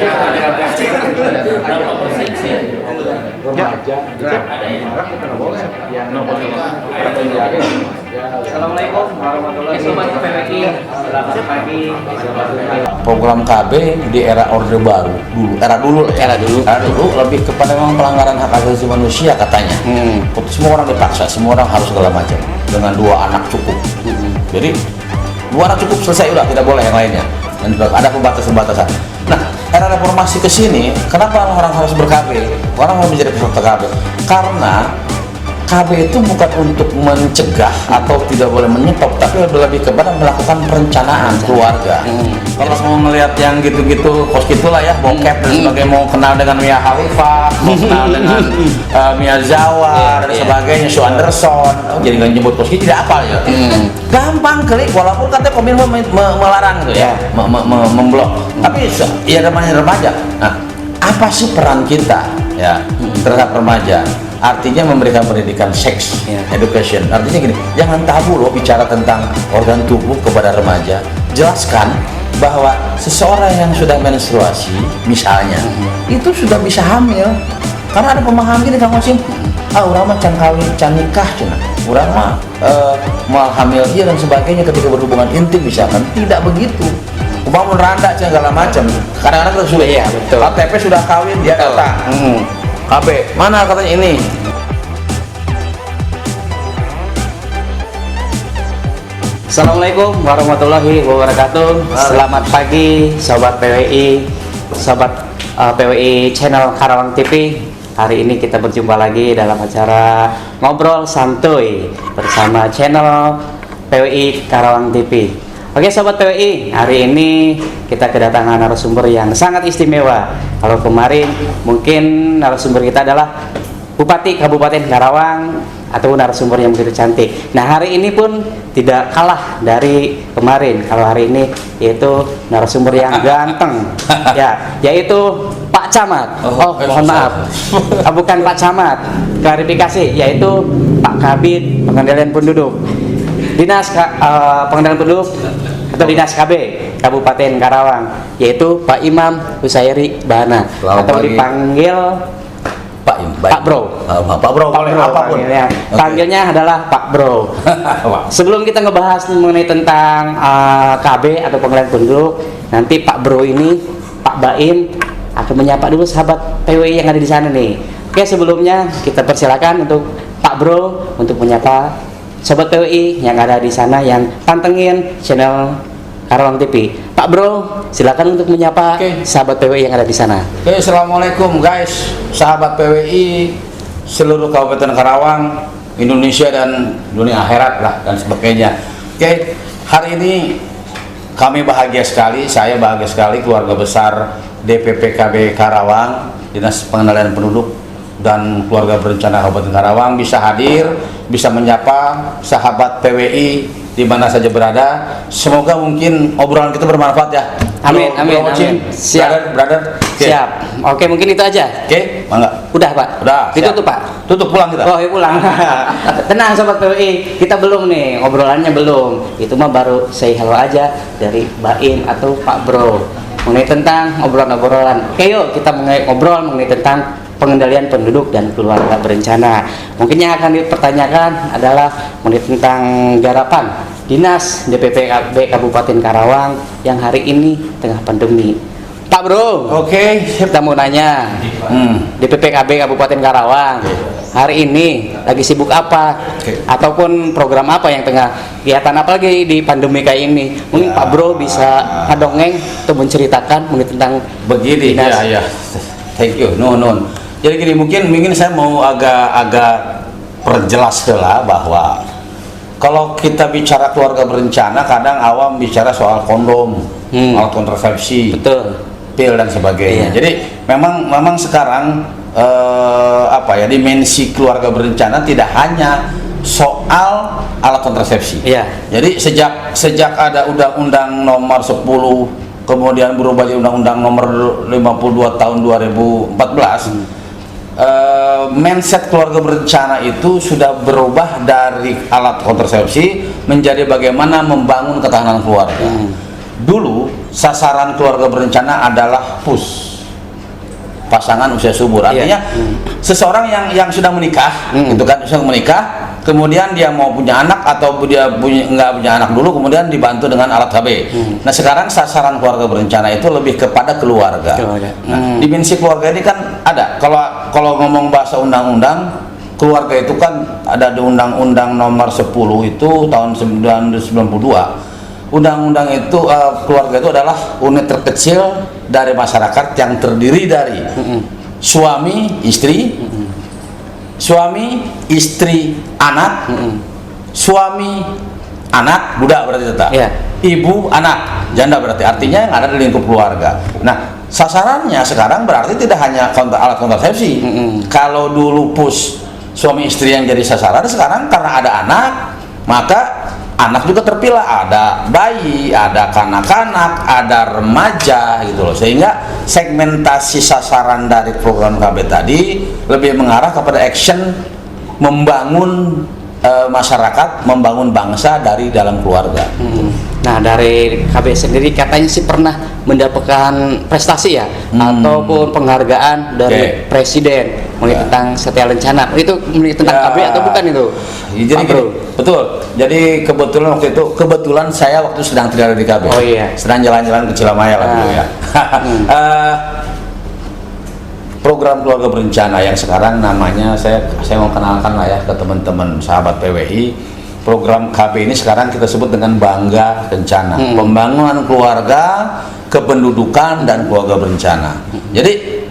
Berapa persen sih? Assalamualaikum warahmatullahi wabarakatuh. Selamat pagi. Program KB di era Orde Baru era dulu lebih kepada memang pelanggaran hak asasi manusia katanya. Semua orang dipaksa, semua orang harus segala macam. Dengan 2 anak cukup. Jadi 2 anak cukup, selesai, udah, tidak boleh yang lainnya. Dan ada pembatasan-pembatasan. Nah, era reformasi ke sini, kenapa orang harus ber-KB? Orang harus menjadi peserta KB karena KB itu bukan untuk mencegah atau tidak boleh menyetop, tapi lebih kepada melakukan perencanaan keluarga. Kalau mau melihat yang gitu-gitu, kos gitulah ya, bokep dan sebagainya, mau kenal dengan Mia Khalifah, mau kenal dengan Mia Zawa dan sebagainya, Sue Anderson, jadi nggak nyebut kos gitu, tidak apa ya. Gampang klik, walaupun katanya Kominfo melarang tuh ya, memblok. Tapi ya namanya remaja. Nah, apa sih peran kita ya terhadap remaja? Artinya memberikan pendidikan seks, education. Artinya gini, jangan tabu loh bicara tentang organ tubuh kepada remaja. Jelaskan bahwa seseorang yang sudah menstruasi, misalnya, itu sudah bisa hamil. Karena ada pemahaman gini, Kang Osim, orang mah can kawin, can nikah, orang mah mau hamil dia dan sebagainya ketika berhubungan intim misalkan. Tidak begitu. Umpama meranda segala macam. Kadang-kadang sudah ya, betul. KTP sudah kawin, dia datang. KB, mana katanya ini? Assalamualaikum warahmatullahi wabarakatuh. Selamat pagi sobat PWI, sobat PWI channel Karawang TV. Hari ini kita berjumpa lagi dalam acara Ngobrol Santuy bersama channel PWI Karawang TV. Oke sobat PWI, hari ini kita kedatangan narasumber yang sangat istimewa. Kalau kemarin mungkin narasumber kita adalah Bupati Kabupaten Karawang atau narasumber yang begitu cantik. Nah hari ini pun tidak kalah dari kemarin. Kalau hari ini yaitu narasumber yang ganteng, ya, yaitu Pak Camat. Mohon maaf, bukan Pak Camat. Klarifikasi, yaitu Pak Kabid Pengendalian Penduduk. Dinas Pengendalian Penduduk atau Dinas KB Kabupaten Karawang, yaitu Pak Imam Husairi Bahana, atau dipanggil Pak Bro. Pak Bro, apapun. Panggilnya adalah Pak Bro. Sebelum kita ngebahas mengenai tentang KB atau Pengendalian Penduduk, nanti Pak Bro ini, Pak Baim akan menyapa dulu sahabat PWI yang ada di sana nih. Oke, sebelumnya kita persilakan untuk Pak Bro untuk menyapa sobat PWI yang ada di sana yang pantengin channel Karawang TV. Pak Bro, silakan untuk menyapa sahabat PWI yang ada di sana. Assalamualaikum guys, sahabat PWI seluruh Kabupaten Karawang, Indonesia dan dunia akhirat lah dan sebagainya. Hari ini kami bahagia sekali, saya bahagia sekali, keluarga besar DPP KB Karawang, Dinas Pengendalian Penduduk dan keluarga berencana Kabupaten Karawang bisa hadir, bisa menyapa sahabat PWI di mana saja berada. Semoga mungkin obrolan kita bermanfaat ya. Amin, amin, amin. Siap, brother. Siap. Oke, mungkin itu aja. Mangga. Udah, Pak. Udah. Ditutup, Pak. Tutup, pulang kita. Oh, ya pulang. Tenang sobat PWI, kita belum nih, obrolannya belum. Itu mah baru say hello aja dari Baim atau Pak Bro mengenai tentang obrolan-obrolan. Oke, yuk kita ngobrol mengenai tentang pengendalian penduduk dan keluarga berencana. Mungkin yang akan dipertanyakan adalah mengenai tentang garapan Dinas DPP KB Kabupaten Karawang yang hari ini tengah pandemi. Pak Bro, kita mau nanya, DPP KB Kabupaten Karawang hari ini lagi sibuk apa? Ataupun program apa yang tengah kegiatan apa lagi di pandemi kayak ini? Mungkin Pak Bro bisa dongeng atau menceritakan mengenai tentang begini dinas. ya. Thank you. Jadi gini, mungkin saya mau agak perjelas lah bahwa kalau kita bicara keluarga berencana, kadang awam bicara soal kondom, alat kontrasepsi, pil dan sebagainya. Jadi memang sekarang dimensi keluarga berencana tidak hanya soal alat kontrasepsi. Jadi sejak ada Undang-Undang Nomor 10, kemudian berubah jadi Undang-Undang Nomor 52 tahun 2014. Mindset keluarga berencana itu sudah berubah dari alat kontrasepsi menjadi bagaimana membangun ketahanan keluarga. Dulu sasaran keluarga berencana adalah PUS, pasangan usia subur. Artinya seseorang yang sudah menikah, gitu kan, sudah menikah, kemudian dia mau punya anak atau dia nggak punya anak dulu, kemudian dibantu dengan alat HB. Nah sekarang sasaran keluarga berencana itu lebih kepada keluarga. Nah, dimensi keluarga ini kan ada. Kalau ngomong bahasa undang-undang, keluarga itu kan ada di Undang-Undang Nomor 10 itu tahun 1992. Undang-undang itu keluarga itu adalah unit terkecil dari masyarakat yang terdiri dari suami, istri, suami, istri, anak, suami, anak, budak berarti tetap, ibu, anak, janda berarti. Artinya yang ada di lingkup keluarga. Nah, sasarannya sekarang berarti tidak hanya alat kontrasepsi. Kalau dulu suami istri yang jadi sasaran, sekarang karena ada anak, maka anak juga terpilah, ada bayi, ada kanak-kanak, ada remaja gitu loh. Sehingga segmentasi sasaran dari program KB tadi lebih mengarah kepada action membangun masyarakat, membangun bangsa dari dalam keluarga. Nah, dari KB sendiri katanya sih pernah mendapatkan prestasi ya, ataupun penghargaan dari presiden tentang Satya Lencana. Itu tentang KB atau bukan itu? Jadi gini, betul. Jadi kebetulan saya waktu sedang tidak ada di KB. Oh iya. Sedang jalan-jalan ke Cilamaya lah dulu ya. Program keluarga berencana yang sekarang namanya saya mau kenalkan lah ya ke teman-teman sahabat PWI. Program KB ini sekarang kita sebut dengan Bangga Kencana, pembangunan keluarga, kependudukan dan keluarga berencana. Jadi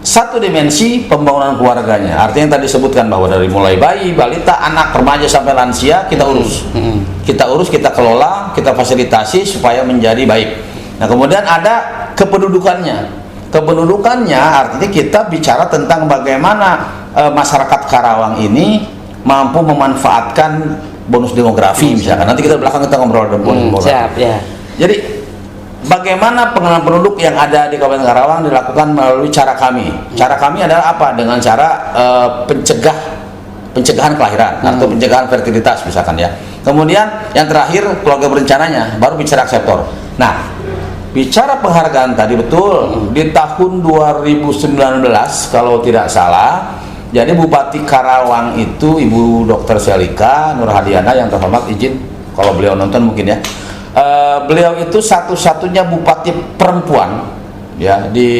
satu dimensi pembangunan keluarganya, artinya tadi disebutkan bahwa dari mulai bayi, balita, anak, remaja sampai lansia kita urus, kita kelola, kita fasilitasi supaya menjadi baik. Nah kemudian ada kependudukannya. Kependudukannya artinya kita bicara tentang bagaimana masyarakat Karawang ini mampu memanfaatkan bonus demografi misalkan. Nanti kita belakang kita ngobrol tentang bonus demografi. Siap, ya. Jadi bagaimana pengenalan penduduk yang ada di Kabupaten Karawang dilakukan melalui cara kami. Cara kami adalah apa? Dengan cara pencegahan kelahiran atau pencegahan fertilitas misalkan ya. Kemudian yang terakhir keluarga berencananya, baru bicara sektor. Nah, bicara penghargaan tadi betul di tahun 2019 kalau tidak salah. Jadi Bupati Karawang itu Ibu Dr. Selika Nurhadiana yang terhormat, izin kalau beliau nonton mungkin ya. Beliau itu satu-satunya bupati perempuan ya di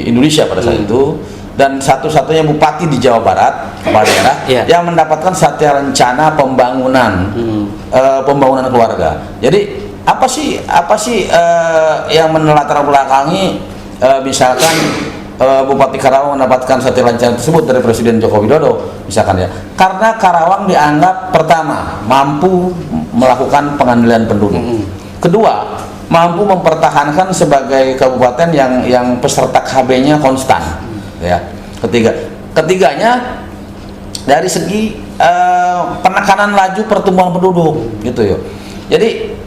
Indonesia pada saat itu, dan satu-satunya bupati di Jawa Barat kepala daerah yang mendapatkan Satya Lencana pembangunan pembangunan keluarga. Jadi apa sih yang menelatar belakangi misalkan Bupati Karawang mendapatkan Satya Lencana tersebut dari Presiden Joko Widodo misalkan ya, karena Karawang dianggap pertama mampu melakukan pengendalian penduduk, kedua mampu mempertahankan sebagai kabupaten yang peserta KB-nya konstan ya, ketiganya dari segi penekanan laju pertumbuhan penduduk gitu ya. Jadi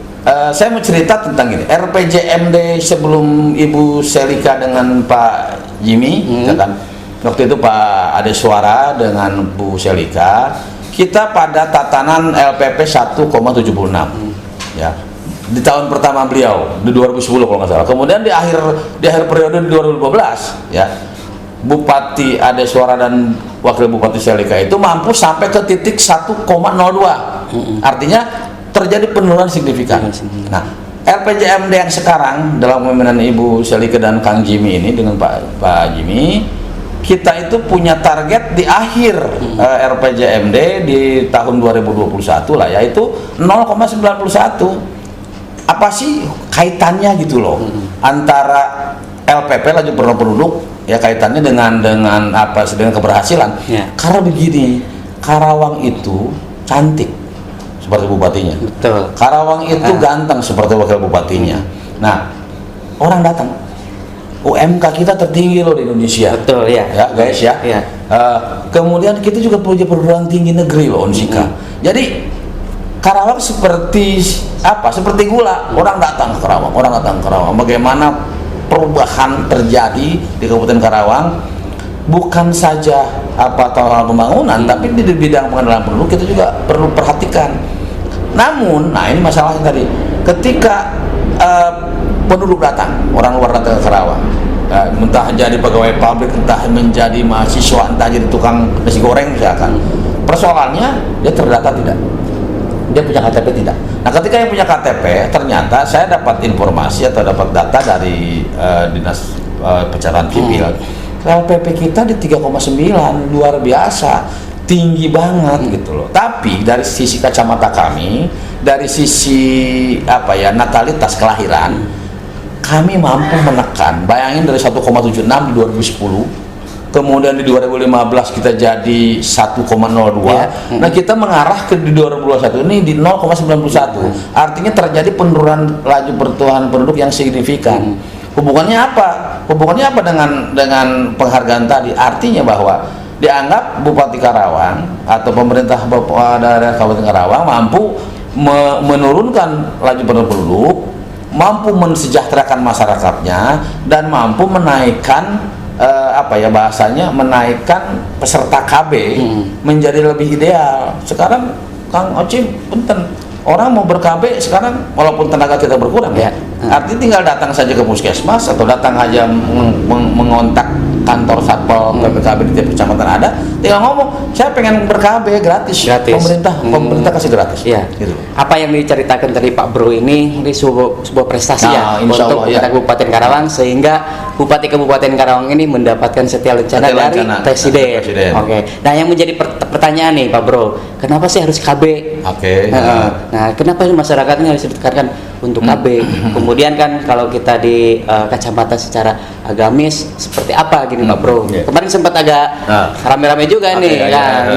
saya mau cerita tentang ini. RPJMD sebelum Ibu Selika dengan Pak Jimmy, kan? Waktu itu Pak Adeswara dengan Bu Selika, kita pada tatanan LPP 1,76 ya. Di tahun pertama beliau di 2010 kalau nggak salah. Kemudian di akhir periode 2012 ya, Bupati Adeswara dan Wakil Bupati Selika itu mampu sampai ke titik 1,02. Artinya terjadi penurunan signifikan. Nah, RPJMD yang sekarang dalam pemimpinan Ibu Selika dan Kang Jimmy ini dengan Pak Jimmy, kita itu punya target di akhir RPJMD di tahun 2021 lah, yaitu 0,91. Apa sih kaitannya gitu loh antara LPP laju penduduk ya, kaitannya dengan apa, dengan keberhasilan? Karena begini, Karawang itu cantik seperti bupatinya. Betul. Karawang itu ganteng seperti wakil bupatinya. Nah, orang datang. UMK kita tertinggi loh di Indonesia. Betul ya. Ya guys ya. Kemudian kita juga punya perguruan tinggi negeri loh, Unsika. Jadi Karawang seperti apa? Seperti gula. Orang datang ke Karawang. Bagaimana perubahan terjadi di Kabupaten Karawang? Bukan saja hal pembangunan, tapi di bidang pengenalan penduduk kita juga perlu perhatikan. Namun, nah ini masalahnya tadi, ketika penduduk datang, orang luar datang ke Karawang, entah jadi pegawai pabrik, entah menjadi mahasiswa, entah jadi tukang nasi goreng misalkan. Persoalannya dia terdata tidak, dia punya KTP tidak. Nah ketika yang punya KTP, ternyata saya dapat informasi atau dapat data dari dinas pencatatan sipil, KTP kita di 3,9, luar biasa, tinggi banget gitu loh. Tapi dari sisi kacamata kami, dari sisi natalitas kelahiran, kami mampu menekan. Bayangin dari 1,76 di 2010, kemudian di 2015 kita jadi 1,02. Nah kita mengarah ke di 2021 ini di 0,91. Artinya terjadi penurunan laju pertumbuhan penduduk yang signifikan. Hubungannya apa? Hubungannya apa dengan penghargaan tadi? Artinya bahwa dianggap Bupati Karawang atau pemerintah daerah Kabupaten Karawang mampu menurunkan laju penduduk, mampu mensejahterakan masyarakatnya, dan mampu menaikkan menaikkan peserta KB menjadi lebih ideal. Sekarang Kang Ocim, punten, orang mau ber-KB sekarang walaupun tenaga kita berkurang ya, artinya tinggal datang saja ke puskesmas atau datang aja mengontak kantor satpol PPKB di tiap kecamatan ada, tinggal ngomong saya pengen ber-KB gratis. Pemerintah kasih gratis. Ya. Gitu. Apa yang diceritakan tadi Pak Bro ini sebuah prestasi untuk Kabupaten Karawang, sehingga Bupati Kabupaten Karawang ini mendapatkan setia lencana dari Presiden. Oke. Nah yang menjadi pertanyaan nih Pak Bro, kenapa sih harus KB? Nah kenapa masyarakatnya harus ditekankan untuk KB? Kemudian kan kalau kita di kacamata secara agamis seperti apa gini Pak Bro? Kemarin sempat agak rame-rame juga nih.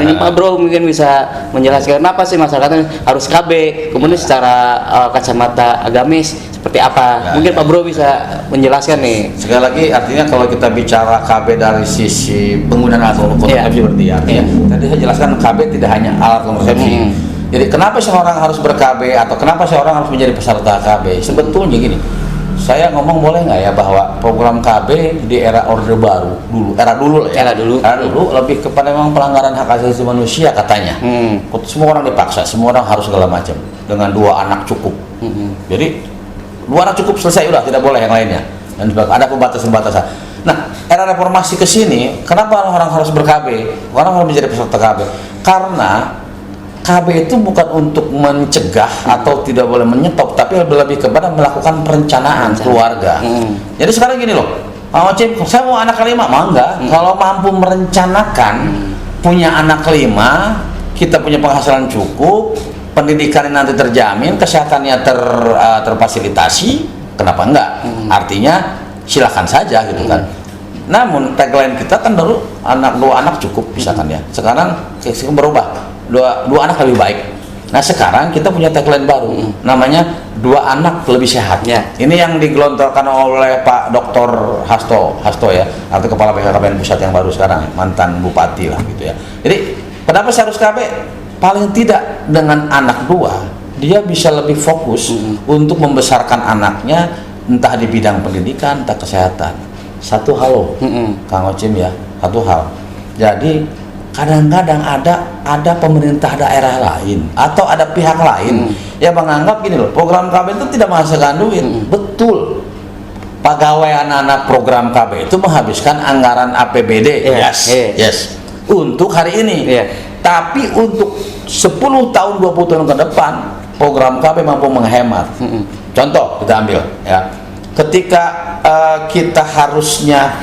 Ini Pak Bro mungkin bisa menjelaskan kenapa sih masyarakat harus KB? Kemudian secara kacamata agamis seperti apa? Mungkin Pak Bro bisa menjelaskan nih. Sekali lagi, artinya kalau kita bicara KB dari sisi penggunaan alat kontrasepsi berarti tadi saya jelaskan KB tidak hanya alat kontrasepsi. Jadi kenapa seorang harus ber-KB atau kenapa seorang harus menjadi peserta KB? Sebetulnya gini, saya ngomong boleh nggak ya bahwa program KB di era Orde Baru era dulu lebih kepada memang pelanggaran hak asasi manusia katanya. Semua orang dipaksa, semua orang harus segala macam. Dengan 2 anak cukup. Jadi 2 anak cukup, selesai, udah, tidak boleh yang lainnya. Dan ada pembatasan-pembatasan. Nah, era reformasi ke sini, kenapa orang harus ber-KB? Orang harus menjadi peserta KB. Karena KB itu bukan untuk mencegah atau tidak boleh menyetop, tapi lebih kepada melakukan perencanaan keluarga. Jadi sekarang gini loh, saya mau anak kelima, mangga. Kalau mampu merencanakan punya anak kelima, kita punya penghasilan cukup, pendidikannya nanti terjamin, kesehatannya terfasilitasi, kenapa enggak? Artinya silakan saja gitu kan. Namun tagline kita kan dulu 2 anak cukup misalkan ya. Sekarang berubah. Dua anak lebih baik. Nah sekarang kita punya tagline baru, namanya 2 anak lebih sehat. Ini yang digelontorkan oleh Pak Dr. Hasto ya, atau Kepala BKKBN Pusat yang baru sekarang, mantan bupati lah gitu ya. Jadi kenapa saya harus KB? Paling tidak dengan anak 2 dia bisa lebih fokus untuk membesarkan anaknya, entah di bidang pendidikan, entah kesehatan. Satu hal loh, Kang Ocim ya, satu hal. Jadi kadang-kadang ada pemerintah daerah lain atau ada pihak lain yang menganggap gini loh, program KB itu tidak menghasilkan duit. Betul, pegawai anak-anak program KB itu menghabiskan anggaran APBD, yes, untuk hari ini. Tapi untuk 10 tahun 20 tahun ke depan, program KB mampu menghemat. Contoh kita ambil ya, ketika kita harusnya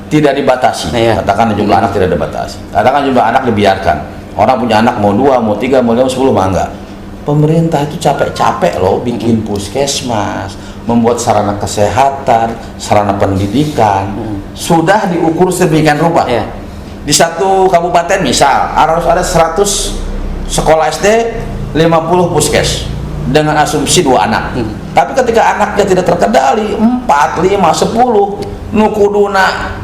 tidak dibatasi, katakan jumlah anak tidak dibatasi, katakan jumlah anak dibiarkan, orang punya anak mau 2, mau 3, mau 5, 10, mangga. Pemerintah itu capek-capek loh bikin puskesmas, membuat sarana kesehatan, sarana pendidikan, sudah diukur sedemikian rupa. Di satu kabupaten misal harus ada 100 sekolah SD, 50 puskes dengan asumsi 2 anak. Tapi ketika anaknya tidak terkendali, 4, 5, 10 nukuduna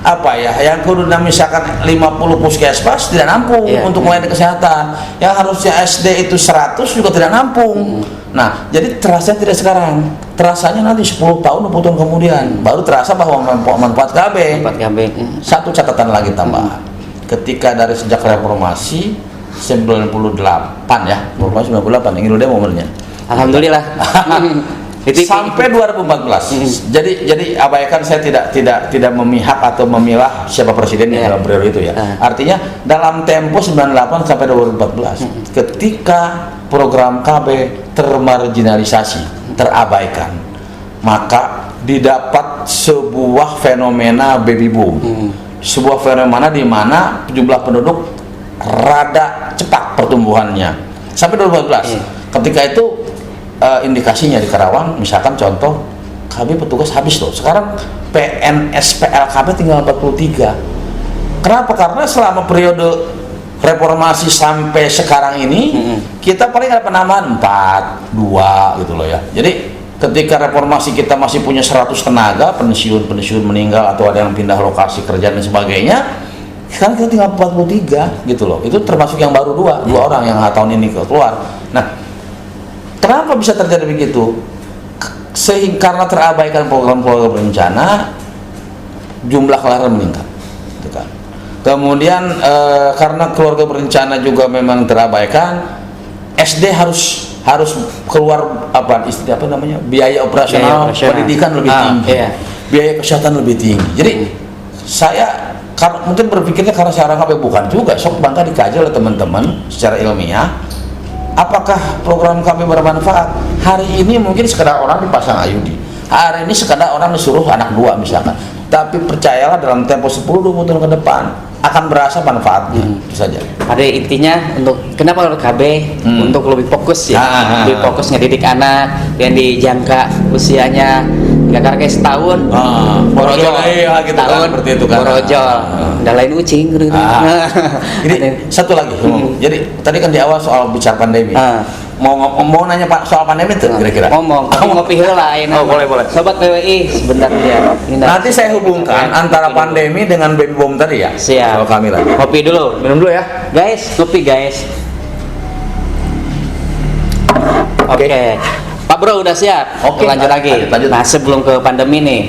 yang kuduna misalkan 50 puskesmas tidak nampung untuk melayani kesehatan, yang harusnya SD itu 100 juga tidak nampung. Nah jadi terasa tidak sekarang, terasanya nanti 10 tahun 20 tahun kemudian baru terasa bahwa manfaat KB. Satu catatan lagi tambahan, ketika dari sejak reformasi 98 ya, reformasi 98 ingin udah momennya, alhamdulillah. Di TV sampai 2014. Jadi abaikan, saya tidak memihak atau memilah siapa presiden dalam periode itu ya. Artinya dalam tempo 98 sampai 2014 ketika program KB termarginalisasi, terabaikan, maka didapat sebuah fenomena baby boom. Sebuah fenomena di mana jumlah penduduk rada cepat pertumbuhannya sampai 2014. Ketika itu indikasinya di Karawang, misalkan contoh KB petugas habis loh. Sekarang PNS PLKB tinggal 43. Kenapa? Karena selama periode reformasi sampai sekarang ini kita paling ada penambahan 4, 2 gitu loh ya. Jadi ketika reformasi kita masih punya 100 tenaga, pensiun meninggal atau ada yang pindah lokasi kerja dan sebagainya, sekarang kita tinggal 43 gitu loh. Itu termasuk yang baru dua orang yang tahun ini keluar. Nah, kenapa bisa terjadi begitu? Sehingga karena terabaikan program-program berencana, jumlah kelahiran meningkat gitu kan. Kemudian karena keluarga berencana juga memang terabaikan, SD harus keluar biaya operasional, pendidikan lebih tinggi, biaya kesehatan lebih tinggi. Jadi saya mungkin berpikirnya karena saya orang KB, bukan juga, sok bangga dikaji oleh teman-teman secara ilmiah. Apakah program KB bermanfaat? Hari ini mungkin sekedar orang dipasang ayudi, hari ini sekedar orang disuruh anak 2 misalkan, tapi percayalah dalam tempo 10-20 tahun ke depan akan berasa manfaatnya. Itu saja. Pada intinya untuk kenapa kalau KB untuk lebih fokus ya, lebih fokus ngedidik anak yang dijangka usianya nggak karena kayak setahun, borojol gitu kan, seperti itu kan, borojol, udah lain ucing. Jadi satu lagi, jadi tadi kan di awal soal bicara pandemi, mau nanya Pak soal pandemi tuh kira-kira. Ngomong, ngopi heula ayeuna. Oh, boleh. Sobat PWI sebentar ya. Nanti saya hubungkan antara pandemi dengan baby boom tadi ya. Siap. Soal Kamila. Kopi dulu. Minum dulu ya. Guys, kopi guys. Oke. Pak Bro udah siap? Oke, lanjut lagi. Lanjut. Nah, sebelum ke pandemi nih,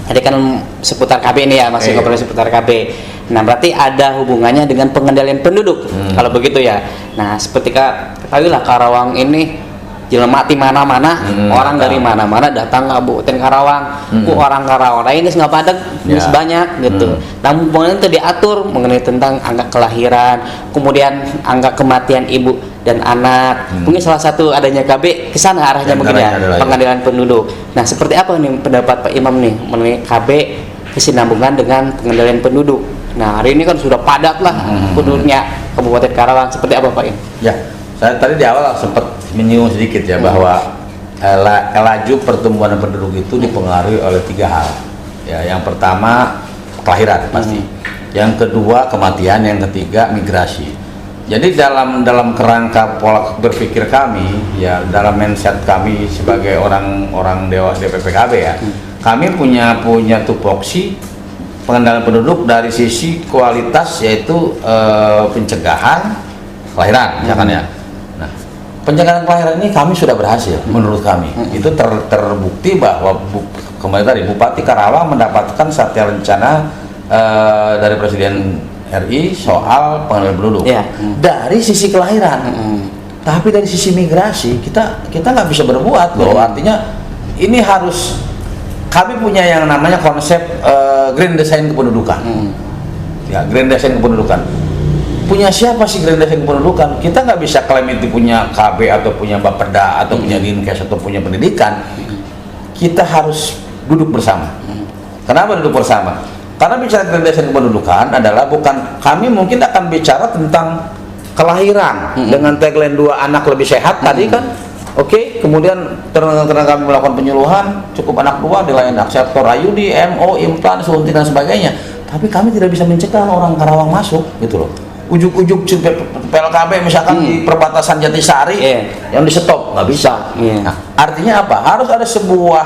tadi kan seputar KB nih ya, masih ngobrol seputar KB. Nah, berarti ada hubungannya dengan pengendalian penduduk, kalau begitu ya. Nah, seperti ketahuilah Karawang ini jelema di mana-mana, orang dari mana-mana datang ke Kabupaten Karawang. Orang Karawang lain nggak padat, banyak gitu. Namun itu diatur mengenai tentang angka kelahiran, kemudian angka kematian ibu dan anak. Mungkin salah satu adanya KB ke sana arahnya mungkin ya, pengendalian penduduk. Nah, seperti apa nih pendapat Pak Imam nih mengenai KB kesinambungan dengan pengendalian penduduk? Nah, hari ini kan sudah padat lah penduduknya Kabupaten Karawang. Seperti apa Pak Im? Ya, saya tadi di awal sempat menyinggung sedikit ya bahwa laju pertumbuhan penduduk itu dipengaruhi oleh 3 hal. Ya, yang pertama kelahiran pasti. Yang kedua kematian, yang ketiga migrasi. Jadi dalam kerangka pola berpikir kami ya, dalam mindset kami sebagai orang dewa DPPKB ya, kami punya tupoksi pengendalian penduduk dari sisi kualitas, yaitu pencegahan kelahiran misalkan ya. Nah, pencegahan kelahiran ini kami sudah berhasil menurut kami. Itu terbukti bahwa kembali tadi Bupati Karawang mendapatkan satya rencana dari Presiden RI soal pengendalian penduduk dari sisi kelahiran. Tapi dari sisi migrasi kita nggak bisa berbuat loh. Artinya ini harus, kami punya yang namanya konsep Grand Design Kependudukan. Ya, Grand Design Kependudukan. Punya siapa sih Grand Design Kependudukan? Kita nggak bisa klaim itu punya KB atau punya Bapeda atau punya Dinkes atau punya pendidikan. Kita harus duduk bersama. Kenapa duduk bersama? Karena bicara Grand Design Kependudukan adalah bukan, kami mungkin akan bicara tentang kelahiran dengan tagline 2 anak lebih sehat tadi kan. Oke, kemudian karena kami melakukan penyuluhan, cukup anak 2 dilayani akseptor ayudi, MO, implan, suntik dan sebagainya. Tapi kami tidak bisa mencegah orang Karawang masuk gitu loh. Ujuk-ujuk PLKB misalkan di perbatasan Jatisari yang di stop, nggak bisa. Nah, artinya apa? Harus ada sebuah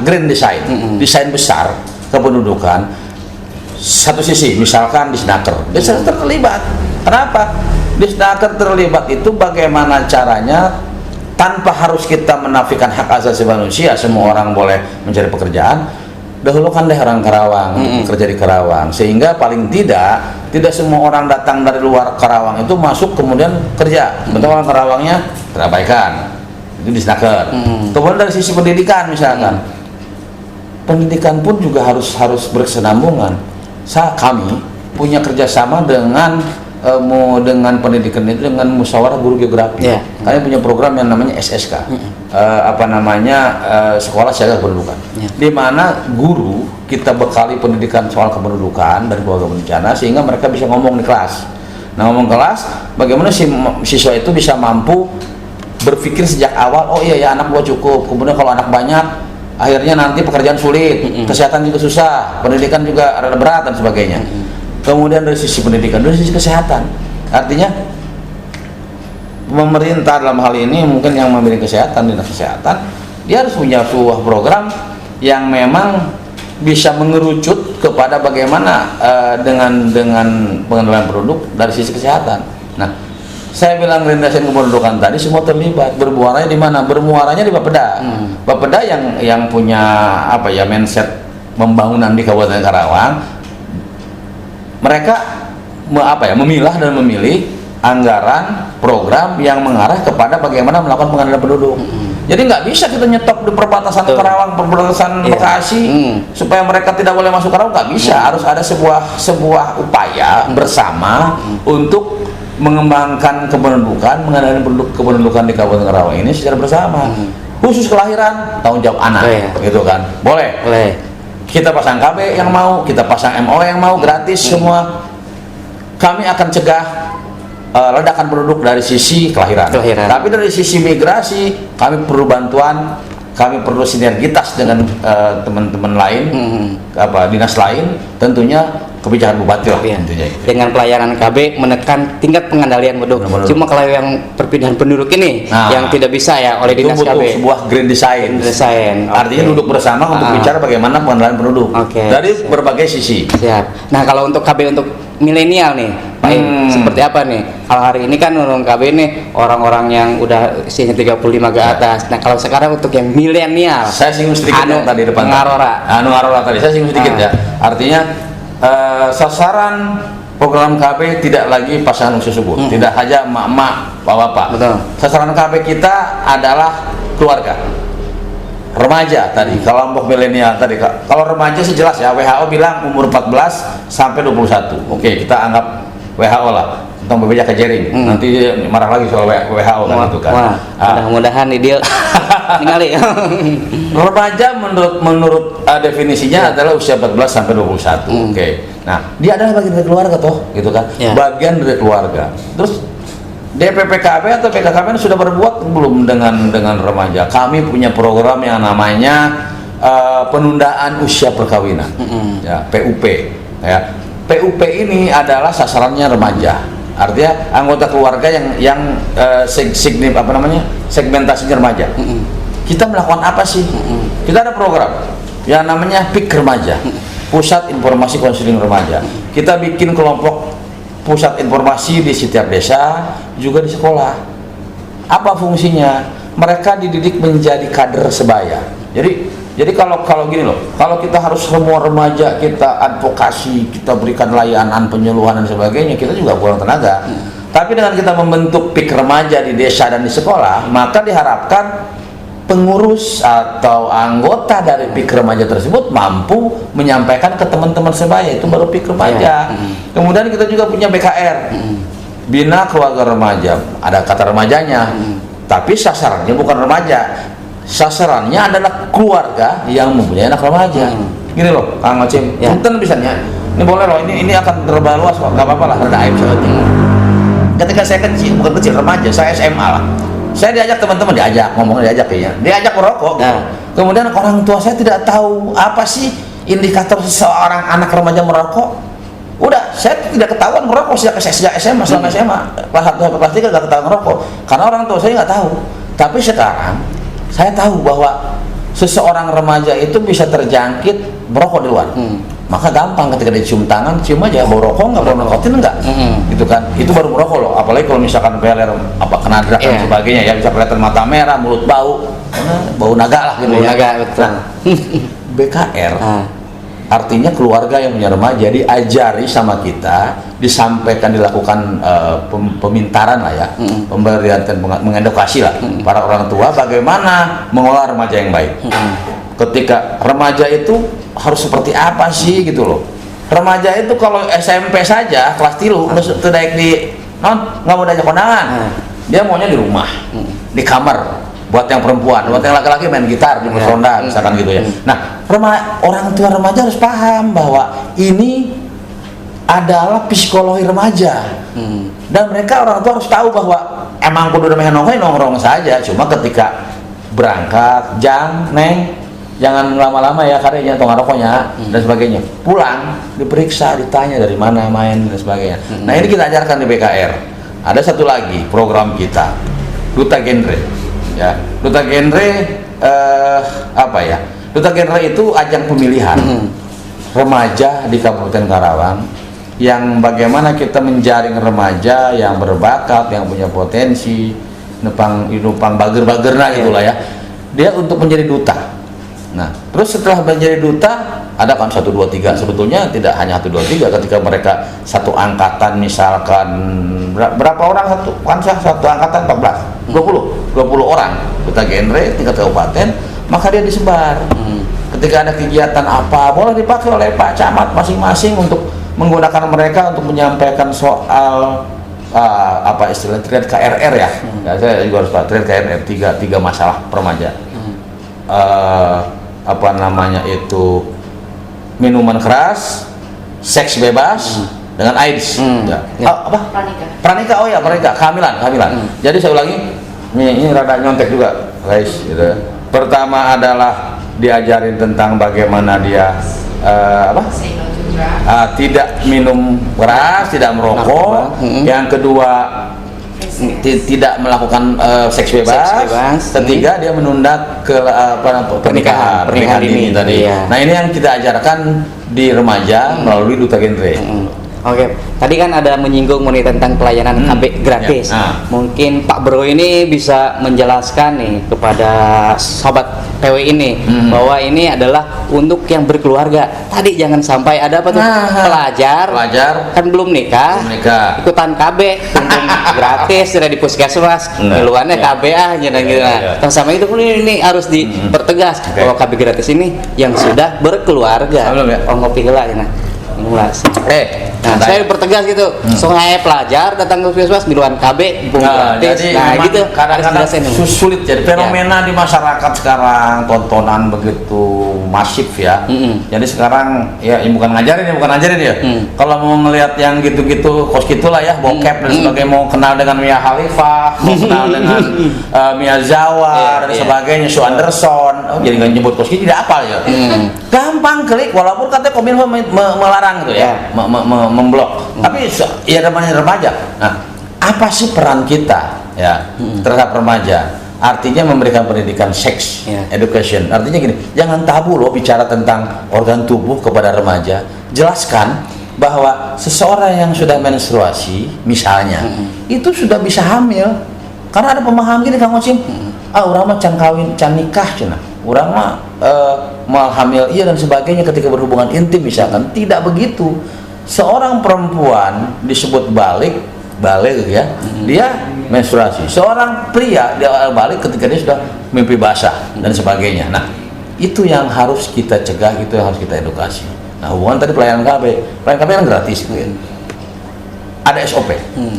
grand design, desain besar kependudukan. Satu sisi misalkan di Snaker terlibat. Kenapa? Disnaker terlibat itu bagaimana caranya tanpa harus kita menafikan hak asasi manusia, semua orang boleh mencari pekerjaan. Dahulukan deh orang Karawang untuk bekerja di Karawang, sehingga paling tidak semua orang datang dari luar Karawang itu masuk kemudian kerja. Betul, orang Karawangnya terabaikan. itu di Snaker. Kemudian dari sisi pendidikan misalkan, pendidikan pun juga harus berkesinambungan. Kami punya kerjasama dengan pendidikan itu dengan musyawarah guru geografi. Kami punya program yang namanya SSK, sekolah siaga kependudukan, di mana guru kita bekali pendidikan soal kependudukan dari keluarga berencana sehingga mereka bisa ngomong di kelas. Nah, ngomong kelas, bagaimana siswa itu bisa mampu berpikir sejak awal, oh iya ya anak gua cukup. Kemudian kalau anak banyak, akhirnya nanti pekerjaan sulit, kesehatan juga susah, pendidikan juga rada berat dan sebagainya. Kemudian dari sisi pendidikan, dari sisi kesehatan, artinya pemerintah dalam hal ini mungkin yang memiliki kesehatan, dinas kesehatan, dia harus punya sebuah program yang memang bisa mengerucut kepada bagaimana dengan pengendalian produk dari sisi kesehatan. Nah, saya bilang regenerasi kependudukan tadi semua terlibat. Bermuaranya di mana? Bermuaranya di Bapeda. Bapeda yang punya mindset pembangunan di Kabupaten Karawang. Mereka memilah dan memilih anggaran program yang mengarah kepada bagaimana melakukan pengendalian penduduk. Jadi nggak bisa kita nyetop di perbatasan Karawang, perbatasan Bekasi, supaya mereka tidak boleh masuk Karawang, nggak bisa. Harus ada sebuah upaya bersama untuk mengembangkan kependudukan, mengendalikan kependudukan di Kabupaten Karawang ini secara bersama. Khusus kelahiran, tanggung jawab anak, gitu kan? Boleh. Kita pasang KB yang mau, kita pasang MO yang mau, gratis semua. Kami akan cegah ledakan penduduk dari sisi kelahiran. Tapi dari sisi migrasi, kami perlu bantuan, kami perlu sinergitas dengan teman-teman lain, dinas lain, tentunya kebijakan bupati lah. Tentunya. Dengan pelayanan KB menekan tingkat pengendalian penduduk. Cuma kalau yang perpindahan penduduk ini yang tidak bisa ya oleh dinas KB. Itu sebuah grand design. Artinya duduk bersama untuk bicara bagaimana pengendalian penduduk dari berbagai sisi. Siap. Nah, kalau untuk KB untuk milenial nih, Pak seperti apa nih? Kalau hari ini kan orang KB nih orang-orang yang udah usianya 35 ke atas. Nah, kalau sekarang untuk yang milenial, saya singgung sedikit tadi depan. Ngarora tadi saya singgung sedikit ya. Artinya sasaran program KB tidak lagi pasangan usia subur, tidak hanya emak-emak, bapak-bapak. Sasaran KB kita adalah keluarga, remaja tadi, kelompok milenial tadi. Kalau remaja sih jelas ya, WHO bilang umur 14 sampai 21. Oke, kita anggap WHO lah tentang berbeda kejaring. Nanti marah lagi soal WHO kan itu kan. Mudah-mudahan ideal ningali. Remaja menurut definisinya adalah usia 14 sampai 21. Oke. Nah, dia adalah bagian dari keluarga toh, gitu kan? Bagian dari keluarga. Terus DPPKB atau PKKB sudah berbuat belum dengan remaja? Kami punya program yang namanya penundaan usia perkawinan. Ya, PUP. Ya. PUP ini adalah sasarannya remaja. Artinya anggota keluarga yang segmentasinya remaja. Kita melakukan apa sih? Kita ada program yang namanya PIK Remaja, Pusat Informasi Konseling Remaja. Kita bikin kelompok pusat informasi di setiap desa, juga di sekolah. Apa fungsinya? Mereka dididik menjadi kader sebaya. Jadi kalau gini loh, kalau kita harus semua remaja kita advokasi, kita berikan layanan penyuluhan dan sebagainya, kita juga kurang tenaga. Tapi dengan kita membentuk PIK remaja di desa dan di sekolah, maka diharapkan pengurus atau anggota dari PIK remaja tersebut mampu menyampaikan ke teman-teman sebaya, itu baru PIK remaja. Kemudian kita juga punya BKR, Bina Keluarga Remaja, ada kata remajanya, tapi sasarannya bukan remaja. Sasarannya adalah keluarga yang mempunyai anak remaja. Gini loh, Kang Acim, punten bisanya. Ini boleh loh, ini akan terlalu luas kok, nggak apa-apa lah, rada aib soalnya. Ketika saya kecil, bukan kecil, remaja, saya SMA lah. Saya diajak teman-teman, diajak kayaknya, diajak merokok. Kemudian orang tua saya tidak tahu apa sih indikator seseorang anak remaja merokok. Udah, saya tidak ketahuan merokok sejak SMA, selama SMA kelas 1 sampai kelas 3 nggak ketahuan merokok, karena orang tua saya nggak tahu. Tapi sekarang saya tahu bahwa seseorang remaja itu bisa terjangkit merokok di luar. Maka gampang ketika dicium tangan, cium aja, bau rokok nggak, bau nikotin enggak, gitu kan? Itu baru merokok loh. Apalagi kalau misalkan peler kena drak dan sebagainya, ya bisa kelihatan mata merah, mulut bau naga lah gitu. Naga, betul. Nah, BKR Artinya keluarga yang punya remaja diajari sama kita, disampaikan, dilakukan pemintaran lah ya, pemberian dan mengedukasi lah para orang tua bagaimana mengolah remaja yang baik. Ketika remaja itu harus seperti apa sih gitu loh. Remaja itu kalau SMP saja kelas 3 tidak di nggak mau diajak kondangan, dia maunya di rumah, di kamar. Buat yang perempuan, buat yang laki-laki main gitar di ronda misalkan gitu ya. Nah, orang tua remaja harus paham bahwa ini adalah psikologi remaja. Dan mereka orang tua harus tahu bahwa emang kudu nongkrong saja, cuma ketika berangkat, jangan lama-lama ya, karena jangan rokoknya dan sebagainya. Pulang diperiksa, ditanya dari mana main dan sebagainya. Nah, ini kita ajarkan di BKR. Ada satu lagi program kita, Duta Genre. Ya, Duta Genre Duta Genre itu ajang pemilihan remaja di Kabupaten Karawang, yang bagaimana kita menjaring remaja yang berbakat, yang punya potensi, nupang bager-bagerna gitulah ya. Dia untuk menjadi duta. Nah, terus setelah menjadi duta ada kan 1 2 3, sebetulnya tidak hanya 1 2 3 ketika mereka satu angkatan misalkan berapa orang satu angkatan 20 orang Duta Genre tingkat kabupaten, maka dia disebar. Ketika ada kegiatan apa boleh dipakai oleh Pak Camat masing-masing untuk menggunakan mereka untuk menyampaikan soal apa istilah trade KRR ya. Ya, saya juga harus trade KRR tiga masalah remaja. Apa namanya itu, minuman keras, seks bebas, dengan AIDS. Pranikah, kehamilan. Jadi saya ulangi, ini rada nyontek juga guys gitu. Pertama adalah diajarin tentang bagaimana dia tidak minum keras, tidak merokok. Yang kedua tidak melakukan seks bebas. Ketiga dia menunda ke pernikahan ini tadi. Iya. Nah, ini yang kita ajarkan di remaja melalui Duta Genre. Oke, tadi kan ada menyinggung mengenai tentang pelayanan KB gratis. Mungkin Pak Bro ini bisa menjelaskan nih kepada sobat PW ini bahwa ini adalah untuk yang berkeluarga. Tadi jangan sampai ada apa tuh pelajar kan belum nikah, ikutan KB untung gratis sudah di puskesmas, keluarnya KB aja dan gitu. Nah, sama itu ini harus dipertegas bahwa KB gratis ini yang sudah berkeluarga. Oh, ngopi heula ya. Nah, saya pertegas gitu, soalnya pelajar datang ke puskesmas miluan KB gratis. Nah, gitu kadang-kadang sulit jadi fenomena di masyarakat sekarang, tontonan begitu masif ya. Jadi sekarang ya bukan ngajarin ya. Kalau mau ngelihat yang gitu-gitu kos gitulah ya, bokep dan sebagainya, mau kenal dengan Mia Khalifah, mau kenal dengan Mia Zawa dan sebagainya, Sue Anderson, jadi nggak nyebut kos gitu tidak apa ya. Gampang klik, walaupun katanya Kominfo melarang gitu ya, memblok. Tapi ya namanya remaja. Nah, apa sih peran kita ya terhadap remaja? Artinya memberikan pendidikan seks, education. Artinya gini, jangan tabu loh bicara tentang organ tubuh kepada remaja. Jelaskan bahwa seseorang yang sudah menstruasi misalnya itu sudah bisa hamil. Karena ada pemahaman gini Kang Ocim, orang mah can kawin, can nikah cenah. Orang mah mal hamil iya dan sebagainya ketika berhubungan intim misalkan. Tidak begitu. Seorang perempuan disebut balik ya, dia menstruasi. Seorang pria dia balik ketika dia sudah mimpi basah dan sebagainya. Nah, itu yang harus kita cegah, itu yang harus kita edukasi. Nah, hubungan tadi pelayanan KB kan gratis gitu ya. Ada SOP.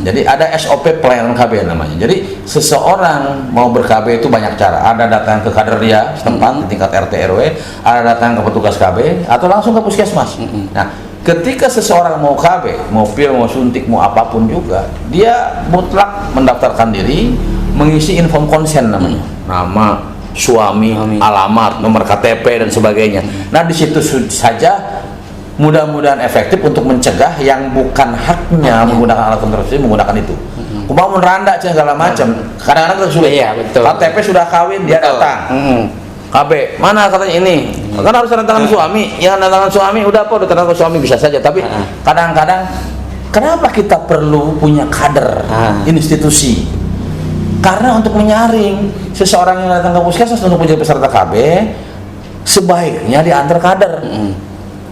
Jadi ada SOP pelayanan KB namanya. Jadi seseorang mau ber-KB itu banyak cara. Ada datang ke kader dia setempat di tingkat RT RW, ada datang ke petugas KB atau langsung ke puskesmas. Nah, ketika seseorang mau KB, mau pil, mau suntik, mau apapun juga, dia mutlak mendaftarkan diri, mengisi inform konsen namanya. Nama, suami, alamat, nomor KTP dan sebagainya. Nah, di situ saja mudah-mudahan efektif untuk mencegah yang bukan haknya menggunakan alat kontrasepsi menggunakan itu. Mau meranda segala macam. Kadang-kadang sulit. KTP sudah kawin dia datang. KB mana katanya ini? Kan harus tanda tangan suami. Yang tanda tangan suami udah tanda tangan suami bisa saja. Tapi kadang-kadang kenapa kita perlu punya kader institusi? Karena untuk menyaring seseorang yang datang ke puskesmas untuk menjadi peserta KB sebaiknya diantar kader.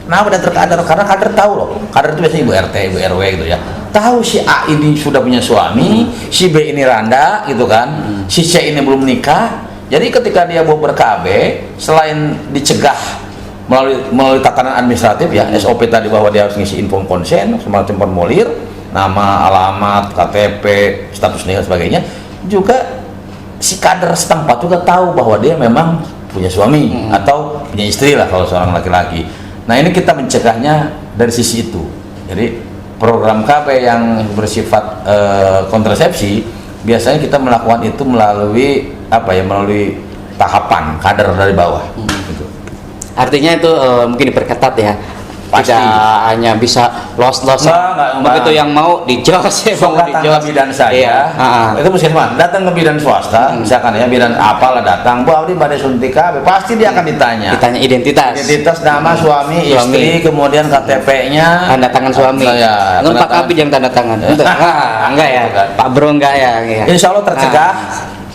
Kenapa dia terkader? Karena kader tahu loh. Kader itu biasanya ibu RT, ibu RW gitu ya. Tahu si A ini sudah punya suami, si B ini randa gitu kan, si C ini belum nikah. Jadi ketika dia mau ber-KB, selain dicegah melalui tatanan administratif ya, SOP tadi bahwa dia harus ngisi info konsen, semacam formulir, nama, alamat, KTP, status nikah dan sebagainya, juga si kader setempat juga tahu bahwa dia memang punya suami atau punya istri lah kalau seorang laki-laki. Nah ini kita mencegahnya dari sisi itu. Jadi program KB yang bersifat kontrasepsi biasanya kita melakukan itu melalui melalui tahapan kader dari bawah. Gitu. Artinya itu mungkin diperketat ya. Pasti. Tidak hanya bisa los-losan. Begitu yang mau dijos ya, So, datang ke bidan saya, iya. itu puskesmas, datang ke bidan swasta, misalkan ya bidan apalah datang, Bu Abdi badai suntik KB, pasti dia akan ditanya Identitas, nama, suami, istri, kemudian KTP-nya, tanda tangan suami. Ya, Pak Abi yang tanda tangan. Enggak ya, Pak Bro enggak ya. Insya Allah tercegah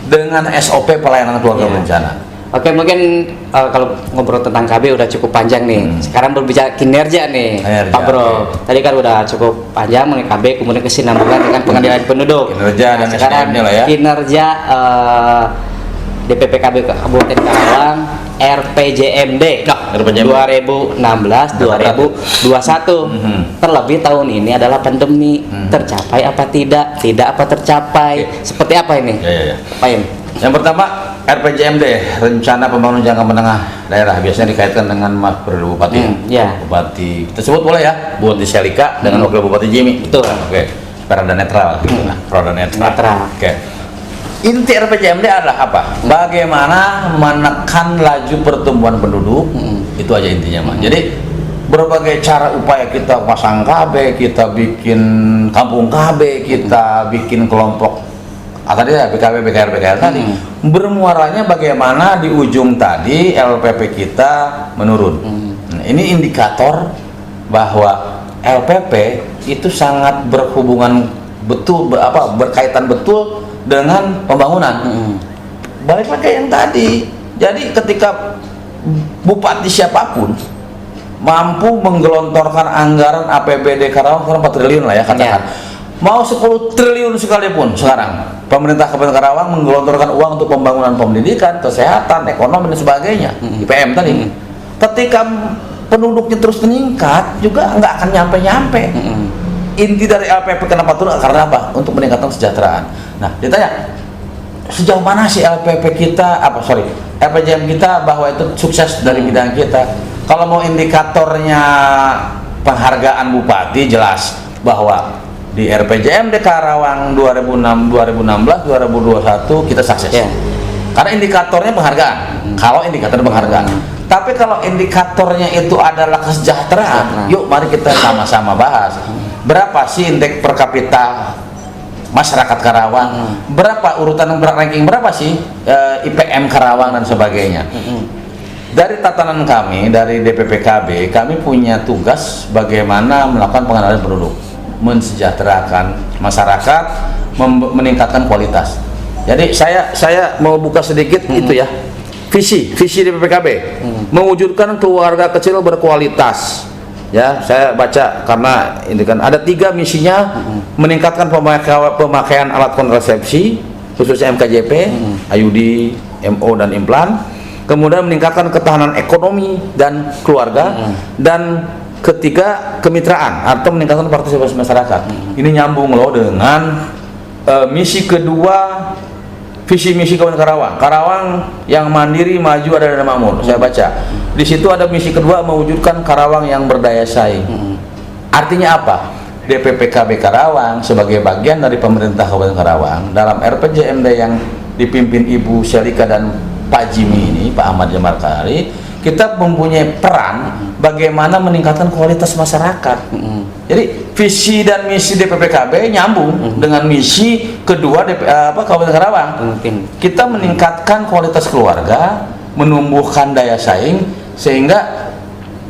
dengan SOP pelayanan keluarga berencana. Oke, mungkin kalau ngobrol tentang KB udah cukup panjang nih. Sekarang berbicara kinerja nih, Pak Bro. Tadi kan udah cukup panjang mengenai KB, kemudian kesinambungan dengan pengadilan penduduk. Kinerja dan sekarang SDM-nya lah ya. Kinerja DPP KB Kabupaten Karawang RPJMD 2016-2021. Terlebih tahun ini adalah pandemi. Tercapai apa tidak? Tidak apa tercapai? Seperti apa ini? Pak Im? Yang pertama RPJMD, Rencana Pembangunan Jangka Menengah Daerah, biasanya dikaitkan dengan Mas Periode Bupati. Bupati, kita sebut boleh ya, Bupati Selika dengan Wakil Bupati Jimmy. Betul. Oke, rada netral gitu lah, rada netral. Oke. Inti RPJMD adalah apa? Bagaimana menekan laju pertumbuhan penduduk, itu aja intinya mah. Jadi berbagai cara upaya kita pasang KB, kita bikin kampung KB, kita bikin kelompok tadi ya BKB, BKR tadi bermuaranya bagaimana di ujung tadi LPP kita menurun. Nah, ini indikator bahwa LPP itu sangat berhubungan betul berkaitan betul dengan pembangunan. Balik lagi yang tadi. Jadi ketika bupati siapapun mampu menggelontorkan anggaran APBD Karawang 4 triliun lah ya katakan. Mau 10 triliun sekalipun sekarang pemerintah Kabupaten Karawang menggelontorkan uang untuk pembangunan pendidikan, kesehatan, ekonomi dan sebagainya, IPM tadi. Ketika penduduknya terus meningkat juga nggak akan nyampe-nyampe. Inti dari LPP kenapa turun? Karena apa? Untuk meningkatkan kesejahteraan. Nah, ditanya sejauh mana sih LPP kita RPJM kita bahwa itu sukses dari bidang kita. Kalau mau indikatornya penghargaan bupati jelas bahwa di RPJMD Karawang 2016, 2021 kita sukses. Karena indikatornya penghargaan. Kalau indikator penghargaan. Tapi kalau indikatornya itu adalah kesejahteraan, yuk mari kita sama-sama bahas. Berapa sih indeks per kapita masyarakat Karawang? Berapa urutan ranking berapa sih IPM Karawang dan sebagainya? Dari tatanan kami, dari DPPKB, kami punya tugas bagaimana melakukan pengenalan penduduk, mensejahterakan masyarakat, meningkatkan kualitas. Jadi saya mau buka sedikit itu ya, visi DPPKB, mewujudkan keluarga kecil berkualitas. Ya, saya baca karena ini kan ada 3 misinya: meningkatkan pemakaian alat kontrasepsi khususnya MKJP, IUD, MO dan implan. Kemudian meningkatkan ketahanan ekonomi dan keluarga, dan ketiga kemitraan atau meningkatkan partisipasi masyarakat. Ini nyambung loh dengan misi kedua visi misi Kabupaten Karawang yang mandiri, maju, adil dan makmur. Saya baca di situ ada misi kedua, mewujudkan Karawang yang berdaya saing. Artinya apa? DPPKB Karawang sebagai bagian dari pemerintah Kabupaten Karawang dalam RPJMD yang dipimpin Ibu Selika dan Pak Jimmy ini, Pak Ahmad Jamal Kari, kita mempunyai peran bagaimana meningkatkan kualitas masyarakat. Jadi visi dan misi DPPKB nyambung dengan misi kedua Kabupaten Karawang. Kita meningkatkan kualitas keluarga, menumbuhkan daya saing, sehingga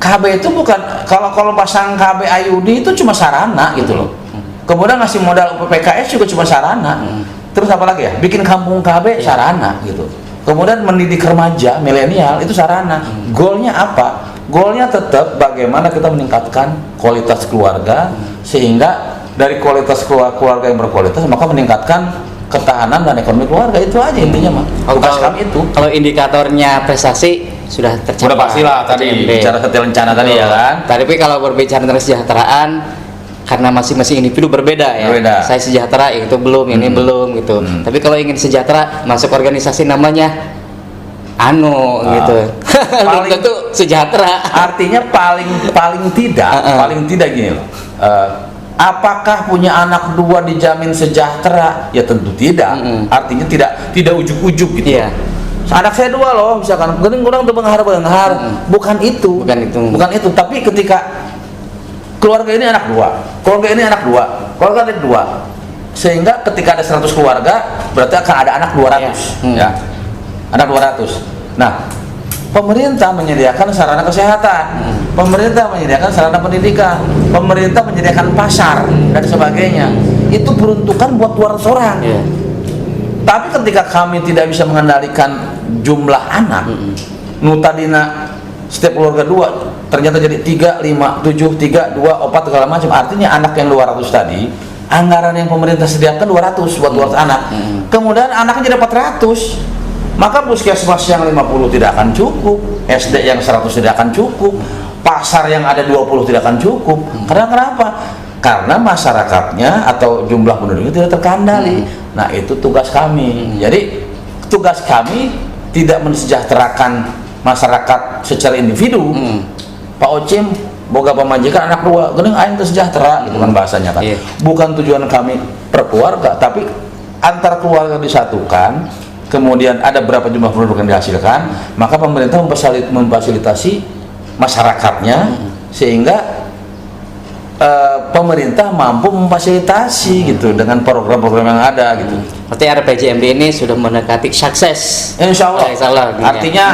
KB itu bukan kalau pasang KB IUD itu cuma sarana gitu loh. Kemudian ngasih modal PKS juga cuma sarana. Terus apa lagi ya? Bikin kampung KB sarana gitu. Kemudian mendidik remaja milenial itu sarana. Goalnya apa? Goalnya tetap bagaimana kita meningkatkan kualitas keluarga, sehingga dari kualitas keluarga yang berkualitas maka meningkatkan ketahanan dan ekonomi keluarga. Itu aja intinya mah. Tugas kami itu. Kalau indikatornya prestasi sudah tercapai. Sudah pastilah tadi bicara rencana tadi ya kan. Tapi kalau berbicara tentang kesejahteraan, karena masing-masing individu berbeda ya. Berbeda. Saya sejahtera itu belum, ini belum gitu. Tapi kalau ingin sejahtera masuk organisasi namanya gitu. Belum tentu sejahtera. Artinya paling tidak gini loh. Apakah punya anak 2 dijamin sejahtera? Ya tentu tidak. Artinya tidak ujuk-ujuk gitu. Iya. Anak saya 2 loh, misalkan geuning urang teu benghar. Bukan itu. Bukan itu. Tapi ketika keluarga ini anak 2, keluarga ini anak 2, keluarga ada 2. Sehingga ketika ada 100 keluarga, berarti akan ada anak 200. Ya. Anak 200. Nah, pemerintah menyediakan sarana kesehatan, pemerintah menyediakan sarana pendidikan, pemerintah menyediakan pasar dan sebagainya. Itu peruntukan buat 200 orang. Tapi ketika kami tidak bisa mengendalikan jumlah anak, nu tadina setiap keluarga 2 ternyata jadi 3, 5, 7, 3, 2, 4 segala macam. Artinya anak yang 200 tadi, anggaran yang pemerintah sediakan 200 buat 200 anak. Kemudian anaknya jadi 400. Maka puskesmas yang 50 tidak akan cukup, SD yang 100 tidak akan cukup, pasar yang ada 20 tidak akan cukup. Karena kenapa? Karena masyarakatnya atau jumlah penduduknya tidak terkendali. Nah, itu tugas kami. Jadi tugas kami tidak mensejahterakan masyarakat secara individu. Pak Ocim boga pemajikan anak 2, geuning aing teu sejahtera gitu kan bahasanya kan. Bukan tujuan kami per keluarga, tapi antar keluarga disatukan. Kemudian ada berapa jumlah penduduk yang dihasilkan, maka pemerintah memfasilitasi masyarakatnya sehingga pemerintah mampu memfasilitasi gitu dengan program-program yang ada gitu. Berarti RPJMD ini sudah mendekati sukses. Insya Allah. Artinya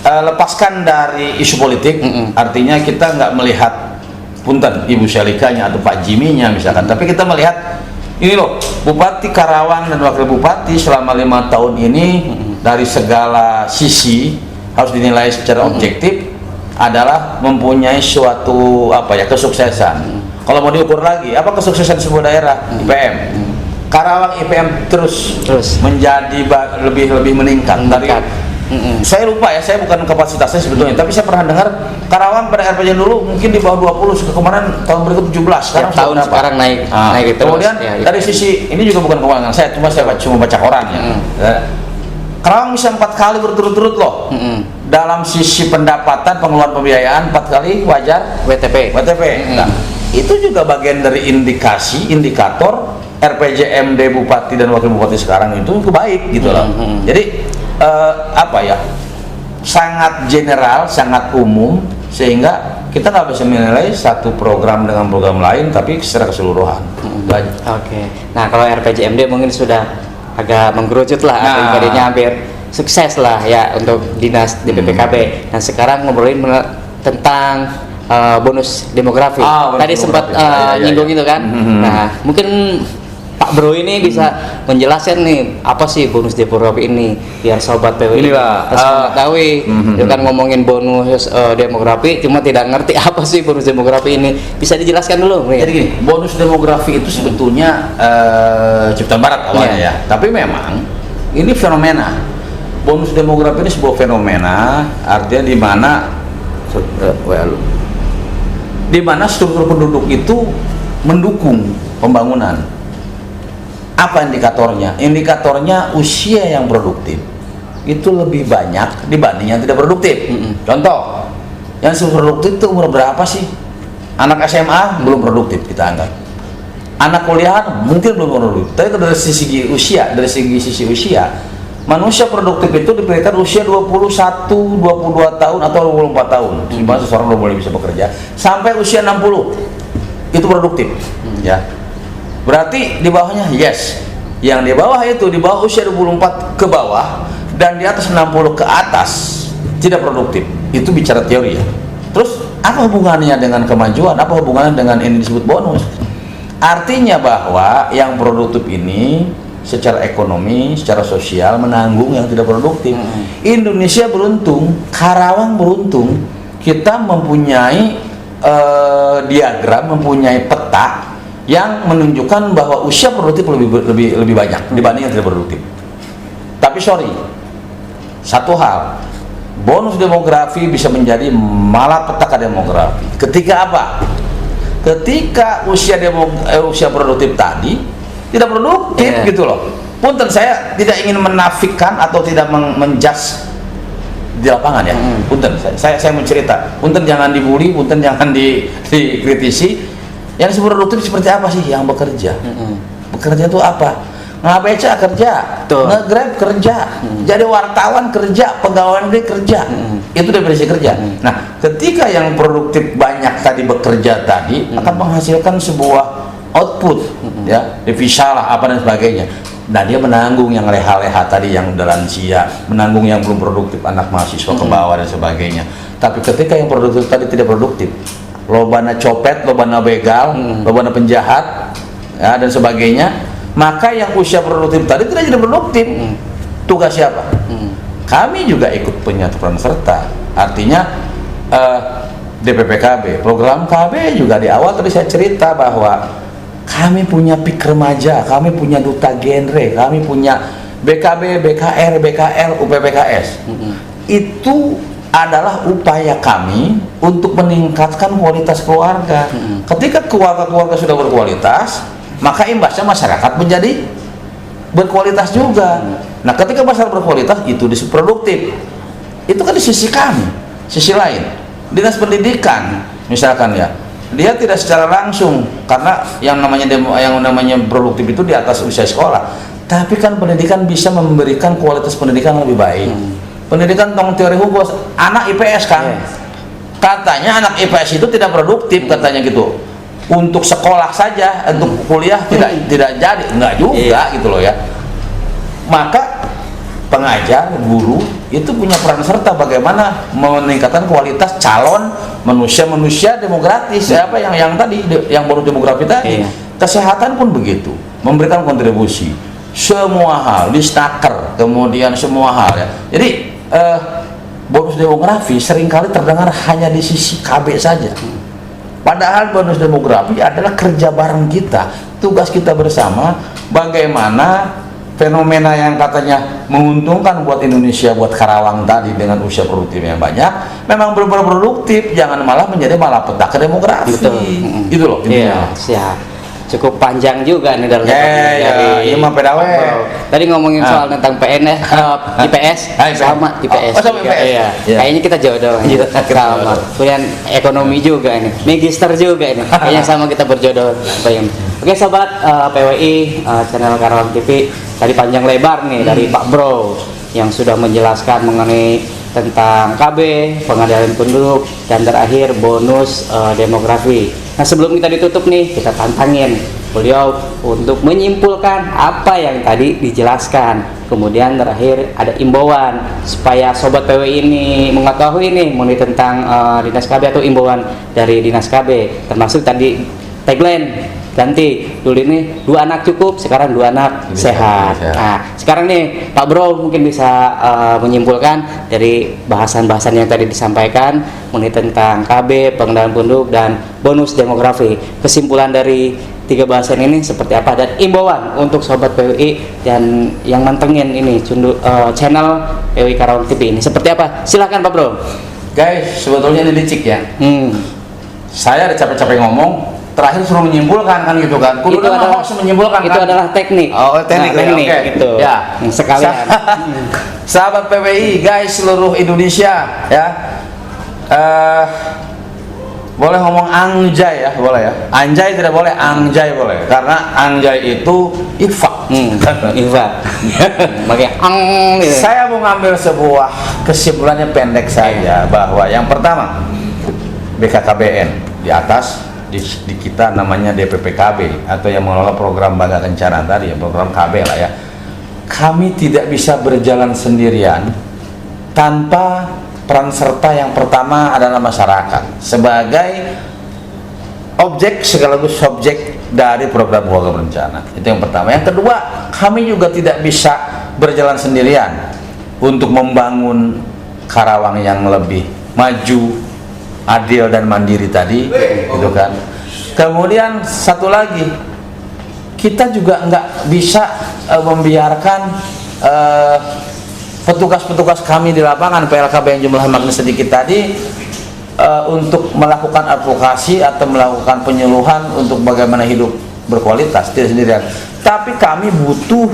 lepaskan dari isu politik, artinya kita nggak melihat punten Ibu Syalikanya atau Pak Jiminya misalkan, tapi kita melihat ini loh, Bupati Karawang dan Wakil Bupati selama 5 tahun ini dari segala sisi harus dinilai secara objektif adalah mempunyai suatu kesuksesan. Kalau mau diukur lagi, apa kesuksesan sebuah daerah? IPM. Karawang IPM terus menjadi lebih meningkat. Saya lupa ya, saya bukan kapasitasnya sebetulnya, tapi saya pernah dengar Karawang pada RPJ dulu mungkin di bawah 20, kemarin tahun berikut 17, sekarang naik terus. Kemudian dari sisi ini juga bukan kewenangan saya, saya cuma baca koran ya. Karawang bisa 4 kali berturut-turut loh. Dalam sisi pendapatan, pengeluaran pembiayaan 4 kali wajar WTP. Nah, itu juga bagian dari indikator RPJMD Bupati dan Wakil Bupati sekarang itu baik gitu loh. Jadi sangat general, sangat umum, sehingga kita nggak bisa menilai satu program dengan program lain, tapi secara keseluruhan. Oke. Nah, kalau RPJMD mungkin sudah agak menggerucut lah, jadinya hampir sukses lah ya untuk dinas DPPKB. Nah, sekarang ngobrolin tentang bonus demografi. Tadi sempat nyinggung itu kan. Nah, mungkin Pak Bro ini bisa menjelaskan nih apa sih bonus demografi ini biar sobat PWI mengetahui. Dia kan ngomongin bonus demografi cuma tidak ngerti apa sih bonus demografi ini. Bisa dijelaskan dulu. Jadi gini, bonus demografi itu sebetulnya ciptaan barat awalnya ya. Tapi memang ini fenomena. Bonus demografi ini sebuah fenomena, artinya di mana struktur penduduk itu mendukung pembangunan. Apa indikatornya? Indikatornya usia yang produktif itu lebih banyak dibanding yang tidak produktif. Contoh, yang produktif itu umur berapa sih? Anak SMA belum produktif kita anggap. Anak kuliah mungkin belum produktif. Tapi dari sisi usia, sisi usia, manusia produktif itu diberikan usia 21, 22 tahun atau 24 tahun. Di mana seseorang belum boleh bisa bekerja sampai usia 60 itu produktif. Ya. Berarti di bawahnya yang di bawah itu di bawah usia 24 ke bawah dan di atas 60 ke atas tidak produktif. Itu bicara teori ya. Terus apa hubungannya dengan kemajuan? Apa hubungannya dengan ini disebut bonus? Artinya bahwa yang produktif ini secara ekonomi, secara sosial menanggung yang tidak produktif. Indonesia beruntung, Karawang beruntung kita mempunyai diagram, mempunyai peta yang menunjukkan bahwa usia produktif lebih banyak dibanding yang tidak produktif. Tapi sorry, satu hal, bonus demografi bisa menjadi malapetaka demografi. Ketika apa? Ketika usia produktif tadi tidak produktif, gitu loh. Punten, saya tidak ingin menafikan atau tidak menjudge di lapangan ya. Punten, saya mencerita. Punten jangan dibully, punten jangan dikritisi. Yang disebut produktif seperti apa sih? Yang bekerja. Bekerja itu apa? Ngabeca kerja, nge-grab kerja, jadi wartawan kerja, pegawai negeri kerja. Itu definisi kerja. Nah, ketika yang produktif banyak tadi bekerja tadi akan menghasilkan sebuah output, ya, devisa lah apa dan sebagainya. Nah, dia menanggung yang leha-leha tadi, yang lansia, menanggung yang belum produktif, anak mahasiswa ke bawah dan sebagainya. Tapi ketika yang produktif tadi tidak produktif, lobana copet, lobana begal, lobana penjahat, ya, dan sebagainya, maka yang usia produktif tadi tidak jadi produktif. Tugas siapa? Kami juga ikut punya peran serta. Artinya DPPKB, program KB juga di awal tadi saya cerita bahwa kami punya PIK remaja, kami punya duta genre, kami punya BKB, BKR, BKL, UPPKS. Itu adalah upaya kami untuk meningkatkan kualitas keluarga. Ketika keluarga sudah berkualitas, maka imbasnya masyarakat menjadi berkualitas juga. Nah, ketika masyarakat berkualitas, itu disebut produktif. Itu kan di sisi kami. Sisi lain, dinas pendidikan misalkan ya, dia tidak secara langsung, karena yang namanya produktif itu di atas usia sekolah. Tapi kan pendidikan bisa memberikan kualitas pendidikan yang lebih baik. Pendidikan tentang teori hukum, anak IPS kan, katanya anak IPS itu tidak produktif katanya gitu. Untuk sekolah saja, untuk kuliah tidak jadi, enggak juga gitu loh ya. Maka pengajar, guru itu punya peran serta bagaimana meningkatkan kualitas calon manusia demografis. Apa yang tadi, yang bonus demografi tadi. Kesehatan pun begitu, memberikan kontribusi semua hal, di snaker, kemudian semua hal ya. Jadi bonus demografi seringkali terdengar hanya di sisi KB saja. Padahal bonus demografi adalah kerja bareng kita, tugas kita bersama, bagaimana fenomena yang katanya menguntungkan buat Indonesia, buat Karawang tadi dengan usia produktif yang banyak, memang benar-benar produktif, jangan malah menjadi malapetaka demografi. Gitu loh. Iya, siap. Cukup panjang juga nih dalam iya mah pedawe. Tadi ngomongin soal tentang PN ya, IPS sama IPS. Sama IPS. Iya. Kayaknya kita jodoh. Sama. Kemudian ekonomi juga ini, magister juga ini. Kayaknya sama kita berjodoh. Oke sobat PWI channel Karawang TV, tadi panjang lebar nih dari Pak Bro yang sudah menjelaskan mengenai tentang KB, pengadaan penduduk, dan terakhir bonus demografi. Nah, sebelum kita ditutup nih, kita tantangin beliau untuk menyimpulkan apa yang tadi dijelaskan. Kemudian terakhir ada imbauan supaya sobat PWI ini mengetahui nih mengenai tentang Dinas KB atau imbauan dari Dinas KB, termasuk tadi tagline ganti dulu ini 2 anak cukup, sekarang 2 anak sehat. Nah, sekarang nih Pak Bro mungkin bisa menyimpulkan dari bahasan-bahasan yang tadi disampaikan mengenai tentang KB, pengendalian penduduk, dan bonus demografi. Kesimpulan dari 3 bahasan ini seperti apa, dan imbauan untuk sobat PWI dan yang mantengin ini channel PWI Karawang TV ini seperti apa? Silakan Pak Bro. Guys, sebetulnya ini licik ya. Saya ada capek-capek ngomong, terakhir suruh menyimpulkan kan gitu kan. Itu adalah menyimpulkan itu kan? adalah teknik. Oh, teknik, teknik okay. gitu. Ya. Sekalian. Sahabat PWI, guys, seluruh Indonesia ya. Boleh ngomong anjay ya, boleh ya. Anjay tidak boleh, anjay boleh. Karena anjay itu infak. Infak. Pakai gitu. Saya mau ngambil sebuah kesimpulannya pendek saja bahwa yang pertama BKKBN di atas, di kita namanya DPPKB atau yang mengelola program Bangga Kencana tadi ya, program KB lah ya. Kami tidak bisa berjalan sendirian tanpa peran serta yang pertama adalah masyarakat sebagai objek sekaligus subjek dari program keluarga berencana. Itu yang pertama. Yang kedua, kami juga tidak bisa berjalan sendirian untuk membangun Karawang yang lebih maju, adil dan mandiri tadi, gitu kan. Kemudian satu lagi, kita juga nggak bisa membiarkan petugas-petugas kami di lapangan PLKB yang jumlah makin sedikit tadi untuk melakukan advokasi atau melakukan penyuluhan untuk bagaimana hidup berkualitas tidak sendirian. Tapi kami butuh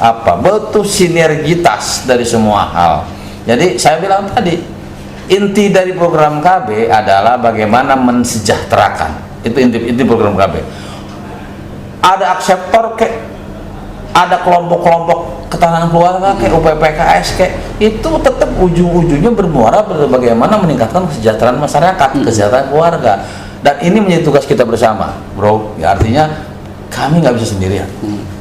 apa? Butuh sinergitas dari semua hal. Jadi saya bilang tadi, inti dari program KB adalah bagaimana mensejahterakan. Itu inti program KB. Ada akseptor ada kelompok-kelompok ketahanan keluarga kayak UPPKS itu tetap ujung-ujungnya bermuara bagaimana meningkatkan kesejahteraan masyarakat, kesejahteraan keluarga, dan ini menjadi tugas kita bersama, bro. Ya, artinya kami nggak bisa sendirian.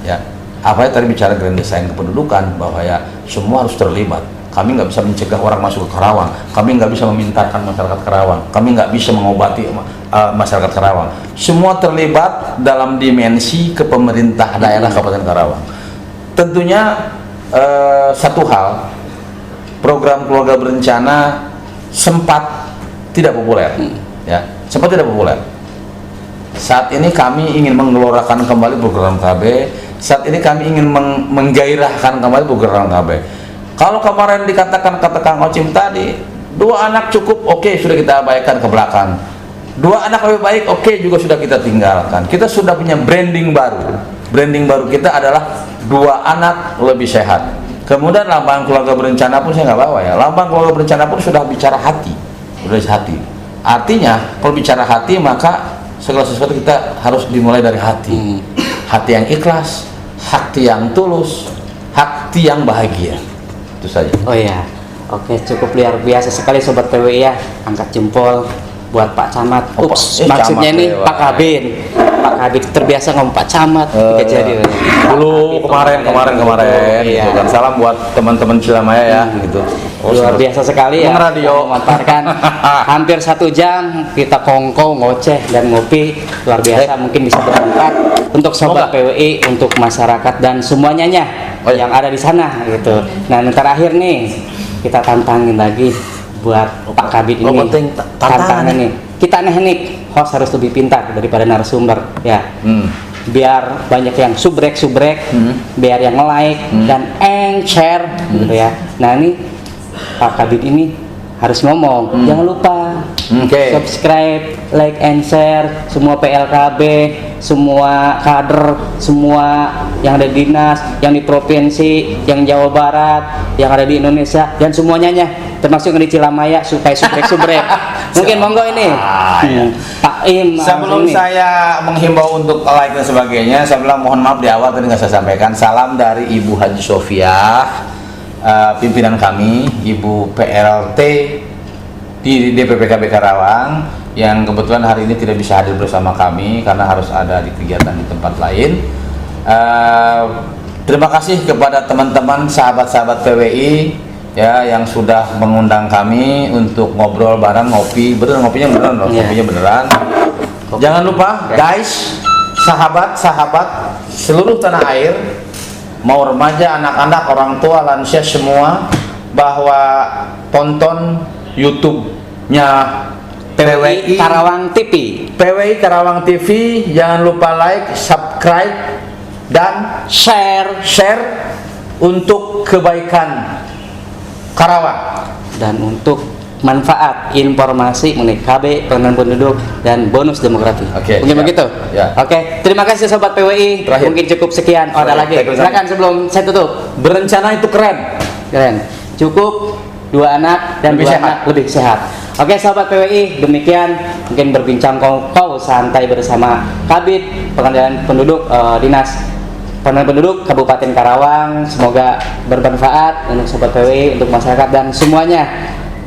Ya, apa yang tadi bicara grand design kependudukan bahwa ya semua harus terlibat. Kami nggak bisa mencegah orang masuk ke Karawang, kami nggak bisa memintakan masyarakat Karawang, kami nggak bisa mengobati masyarakat Karawang. Semua terlibat dalam dimensi kepemerintah daerah Kabupaten Karawang. Tentunya satu hal, program keluarga berencana sempat tidak populer, ya, sempat tidak populer. Saat ini kami ingin menggelorakan kembali program KB. Saat ini kami ingin menggairahkan kembali program KB. Kalau kemarin dikatakan kata Kang Ocim tadi, 2 anak cukup, oke, sudah kita abaikan ke belakang. 2 anak lebih baik, oke, juga sudah kita tinggalkan. Kita sudah punya branding baru. Branding baru kita adalah 2 anak lebih sehat. Kemudian lambang keluarga berencana pun saya nggak bawa ya. Lambang keluarga berencana pun sudah bicara hati, sudah hati. Artinya kalau bicara hati maka segala sesuatu kita harus dimulai dari hati. Hati yang ikhlas, hati yang tulus, hati yang bahagia. Itu saja. Oh iya, oke, cukup luar biasa sekali Sobat PWI ya. Angkat jempol buat Pak Camat. Ups, maksudnya Camat ini lewat. Pak Kabin. Pak Kabin terbiasa ngomong Pak Camat. Jadi Dulu kemarin iya. gitu kan. Salam buat teman-teman Cilamaya ya gitu. Luar biasa sekali ya. Radio Memanfaatkan hampir 1 jam kita kongko, ngoceh dan ngopi. Luar biasa, mungkin bisa bermanfaat untuk Sobat PWI, untuk masyarakat dan semuanya yang ada di sana gitu. Nah, yang terakhir nih kita tantangin lagi buat Pak Kabit ini. penting Tantangan nih. Kita nih host harus lebih pintar daripada narasumber ya. Biar banyak yang subrek, biar yang like dan share gitu ya. Nah, ini Pak Kabit ini harus ngomong, jangan lupa subscribe, like and share semua PLKB, semua kader, semua yang ada di dinas, yang di provinsi, yang Jawa Barat, yang ada di Indonesia dan semuanya termasuk yang di Cilamaya supaya subrek. Mungkin monggo ini Pak Im. Sebelum saya menghimbau untuk like dan sebagainya, saya bilang mohon maaf di awal tadi nggak saya sampaikan. Salam dari Ibu Haji Sofia, pimpinan kami, Ibu PLT di DPPKB Karawang, yang kebetulan hari ini tidak bisa hadir bersama kami karena harus ada di kegiatan di tempat lain. Terima kasih kepada teman-teman sahabat-sahabat PWI ya yang sudah mengundang kami untuk ngobrol bareng, ngopi ngopinya beneran loh, ngopinya beneran. Jangan lupa guys, sahabat-sahabat seluruh tanah air, mau remaja, anak-anak, orang tua, lansia semua, bahwa tonton YouTube-nya PWI Karawang TV. PWI Karawang TV, jangan lupa like, subscribe dan share untuk kebaikan Karawang dan untuk manfaat informasi mengenai KB, pengenalan penduduk dan bonus demografi. Oke, mungkin ya, begitu. ya. Oke, terima kasih Sobat PWI. Terakhir. Mungkin cukup sekian. Oh, ada lagi. Silakan sebelum saya tutup. Berencana itu keren. Cukup 2 anak dan Lebih 2 sehat. anak lebih sehat. Oke Sobat PWI, demikian mungkin berbincang kongko santai bersama Kabid Pengendalian Penduduk Dinas Pengendalian Penduduk Kabupaten Karawang. Semoga bermanfaat untuk Sobat PWI, untuk masyarakat dan semuanya.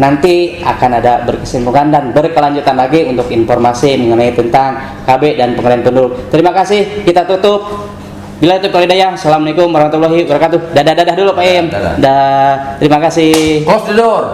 Nanti akan ada berkesinambungan dan berkelanjutan lagi untuk informasi mengenai tentang KB dan pengendalian penduduk. Terima kasih, kita tutup. Bila itu hidayah. Assalamualaikum warahmatullahi wabarakatuh. Dadah dulu Pak Im. Dadah. Dah. Terima kasih. Close the door.